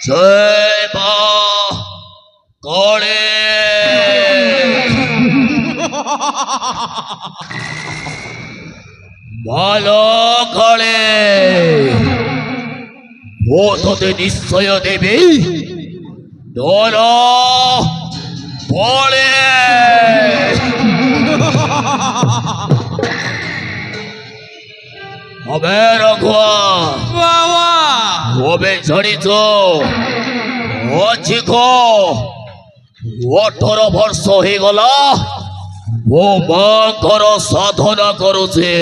জয় মা কালী ভালো কালী ও তোতে নিশ্চয় দেবী ডর বলে হবে রঘুয়া বাবা হবে জানিছ অধিক 18 ବର୍ଷ ହେଇଗଲା ମୋ ମାଙ୍କର ସାଧନା କରୁଛି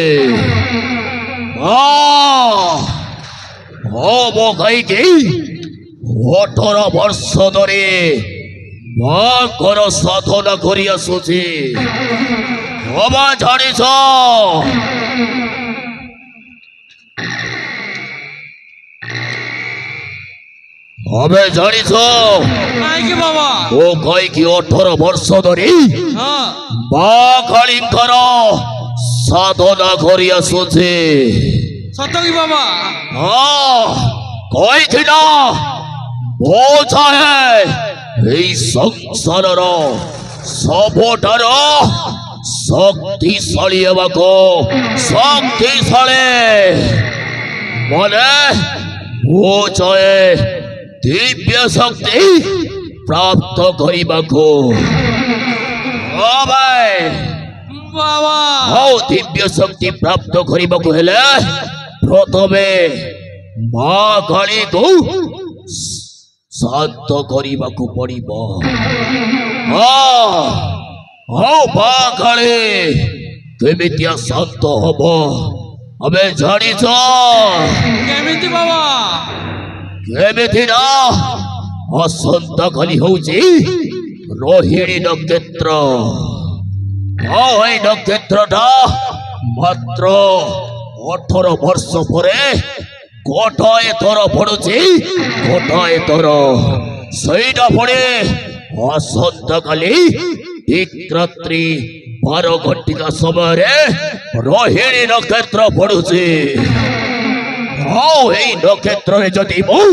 ମୋ ଗାଈକି 18 ବର୍ଷ ଧରି ମାଙ୍କର ସାଧନା କରି ଆସୁଛି ହବା ଜାଣିଛ হবে জানিছ କାହିଁକି ବାବା ଓ ଗାଈକି 18 ବର୍ଷ ଧରି ହଁ ମା କାଳୀଙ୍କର ସାଧନା କରି ଆସୁଛି ସତ କି ବାବା କହିଥିଲା ମୋ ଚାହେଁ এই ସଂସାରର ସବୁଠାରୁ ଶକ୍ତିଶାଳୀ ହେବାକୁ ଶକ୍ତିଶାଳୀ ମାନେ ମୋ ଚାହେଁ ଦିବ୍ୟ ଶକ୍ତି ପ୍ରାପ୍ତ କରିବାକୁ ଭାଇ ବାବା ଆଉ ଦିବ୍ୟ ଶକ୍ତି ପ୍ରାପ୍ତ କରିବାକୁ ହେଲେ ପ୍ରଥମେ ମା କାଳୀକୁ ଶାନ୍ତ କରିବାକୁ ପଡ଼ିବ ଆଉ ମା କାଳୀ କେମିତିଆ ଶାନ୍ତ ହବ ଆମେ ଜାଣିଛ କେମିତି ବାବା କେମିତି ନା ଆସନ୍ତାକାଲି ହଉଛି ରୋହିଣୀ ନକ୍ଷତ୍ର ଆଉ ଏଇ ନକ୍ଷତ୍ରଟା ମାତ୍ର 18 ବର୍ଷ ପରେ ଗୋଟାଏ ଥର ପଡୁଛି ଗୋଟାଏ ଥର ସେଇଟା ପଡେ ଆସନ୍ତାକାଲି ଠିକ୍ ରାତ୍ରି 12 ଘଟିକା ସମୟରେ ରୋହିଣୀ ନକ୍ଷତ୍ର ପଡୁଛି ଆଉ ଏଇ ନକ୍ଷତ୍ରରେ ଯଦି ମୁଁ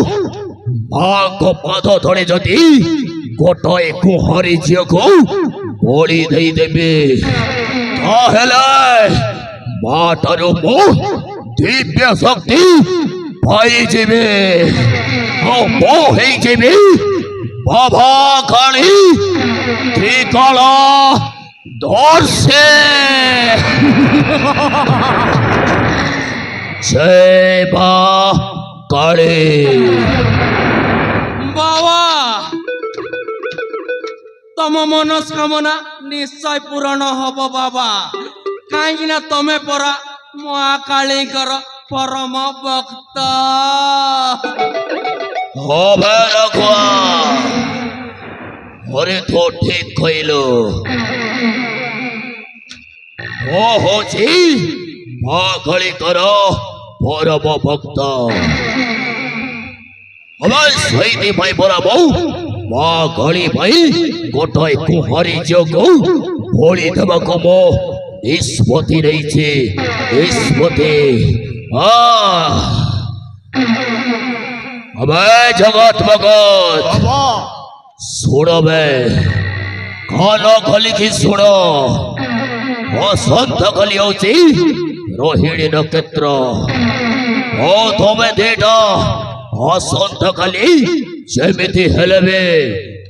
ମାଙ୍କ ପାଦ ତଳେ ଯଦି ଗୋଟାଏ କୁହାରୀ ଝିଅକୁ ବଳି ଦେଇଦେବି ତାହେଲେ ମା ଠାରୁ ମୁଁ ଦିବ୍ୟ ଶକ୍ତି ପାଇଯିବି ଆଉ ମୁଁ ହେଇଯିବି ବାବା କାଳୀ ତ୍ରିକାଳ ଦର୍ଶେ ଜୟ ମା କାଳୀ ବାବା ତମ ମନସ୍କାମନା ନିଶ୍ଚୟ ପୂରଣ ହବ ବାବା କାହିଁକି ନା ତମେ ପରା ମା କାଳୀଙ୍କର ପରମ ଭକ୍ତ হবে ରଘୁଆ ହରେ ତୁ ଠିକ କହିଲୁ ଓ ହଉଛି ମା କାଳୀଙ୍କର ପରମ ଭକ୍ତ ସେଇଥିପାଇଁ ପରା ବୋଉ ମା କାଳୀ ପାଇଁ ଗୋଟାଏ କୁହାରୀ ଝିଅକୁ ବଳି ଦେବାକୁ ମୁଁ ନିଷ୍ପତ୍ତି ନେଇଛି ନିଷ୍ପତ୍ତି अबे जगत मगत सुनो बे कानो खोली की सुनो वसंत कली होची रोहिणी नक्षत्र ओ तोमे देटा वसंत कली जेमिति हेलेबे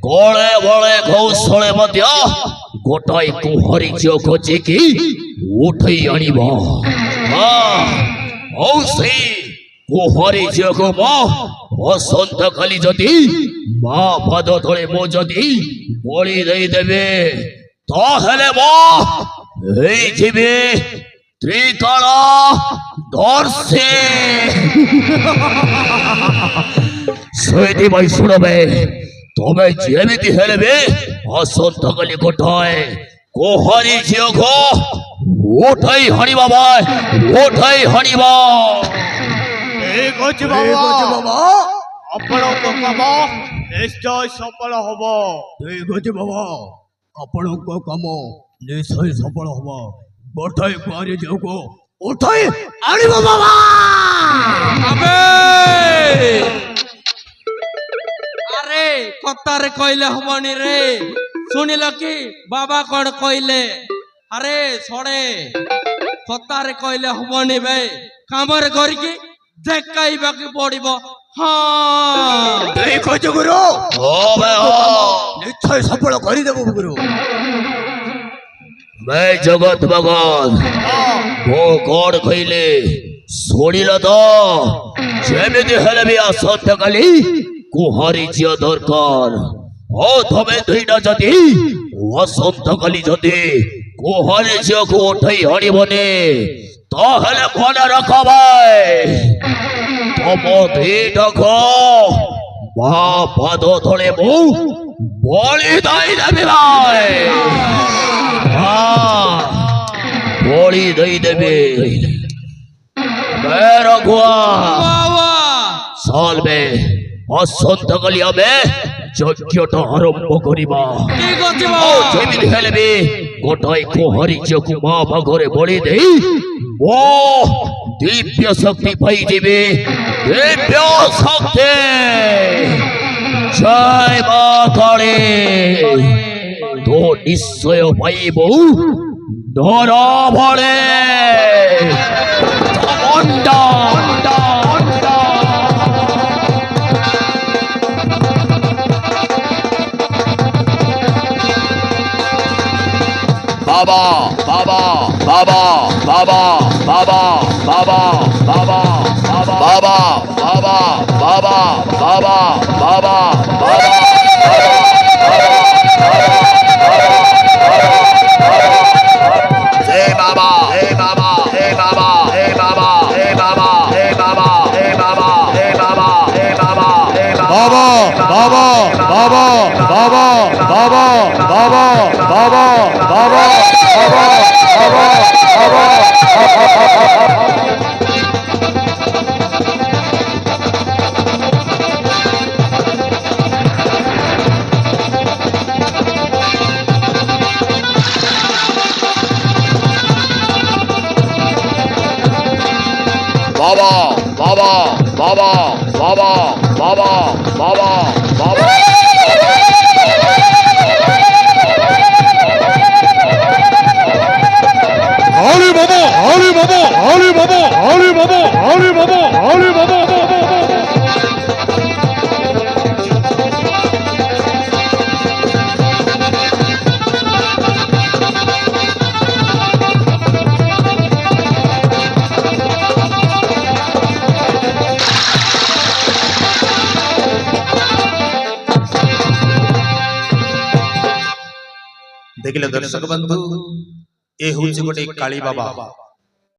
कोळे बळे कौशळे मध्य गोटाई कुहरी झियो खोजिकी उठै आनिबो औ सेई कुहरी झियोको म वसंत कली जदि मा पद तले मो जदि बळी देई देबे ताहेले म हेई जिबे त्रिकाल दर्शे ସେଇଥିପାଇଁ ଶୁଣବେ ତମେ ଯେମିତି ହେଲେ ବି ଅସନ୍ତ କଲି ଗୋଟାଏ କୁହରୀ ଝିଅକୁ ଉଠାଇ ହାଣିବା ଭାଇ ଉଠାଇ ହାଣିବା ଠିକ ଅଛି ବାବା ଆପଣଙ୍କ କାମ ନିଶ୍ଚୟ ସଫଳ ହବ। ଠିକ ଅଛି ବାବା ଆପଣଙ୍କ କାମ ନିଶ୍ଚୟ ସଫଳ ହବ। ଗୋଟାଏ କୁହରୀ ଝିଅକୁ ଉଠାଇ ଆଣିବ ବାବା। କଥାରେ କହିଲେ ହବନି ରେ ଶୁଣିଲ କି ବାବା କଣ କହିଲେ ଆରେ ଛଡେ କଥାରେ କହିଲେ ହବନି ବେ କାମରେ କରିକି ଦେଖାଇବାକୁ ପଡିବ ହଁ ଠିକ ଅଛି ଗୁରୁ ହଁ ବେ ହଁ ନିଶ୍ଚୟ ସଫଳ କରିଦେବୁ ଗୁରୁ ବେ ଜଗତ ଭଗତ ମୁଁ କଣ କହିଲେ ଶୁଣିଲ ତ ଯେମିତି ହେଲେ ବି ଆସନ୍ତାକାଲି କୁହାରୀ ଝିଅ ଦରକାର ଓ ତମେ ଦୁଇଟା ଯଦି ଆସନ୍ତାକାଲି ଯଦି କୁହାରୀ ଝିଅକୁ ଉଠେଇ ଆଣିବନି ତାହେଲେ ମନେ ରଖ ଭାଇ ତମ ଦିଟାକୁ ମା ପାଦ ତଳେ ମୁଁ ବଳି ଦେଇଦେବି ଭାଇ বলি দেই দেবে রঘুয়া ବାବା চলবে অসন্তকালি হবে যজ্ঞটা আরম্ভ করিবা ঠিক ଅଛି ও ବାବା যেমিতি হেলে বি গোটাই কোহরি চকু মা ভাগরে বলি দেই ও দিব্য শক্তি পাই যাবে দিব্য শক্তি জয় মা কালী তো নিশ্চয় পাইব ধরা ভরে বাবা বাবা বাবা বাবা বাবা বাবা বাবা বাবা বাবা বাবা বাবা বাবা বাবা Hey Baba, hey Baba, hey Baba, hey Baba, hey Baba, hey Baba, hey Baba, hey Baba, hey Baba, hey Baba, বাবা বাবা বাবা বাবা বাবা বাবা বাবা বাবা বাবা বাবা Baba, Baba, Baba, Baba, Baba, Baba, Baba. Hari বাবা হরি বাবা হরি বাবা হরি বাবা হরি বাবা হরি বাবা देखिले दर्शक बंधु ए हूँ गोटे काली बाबा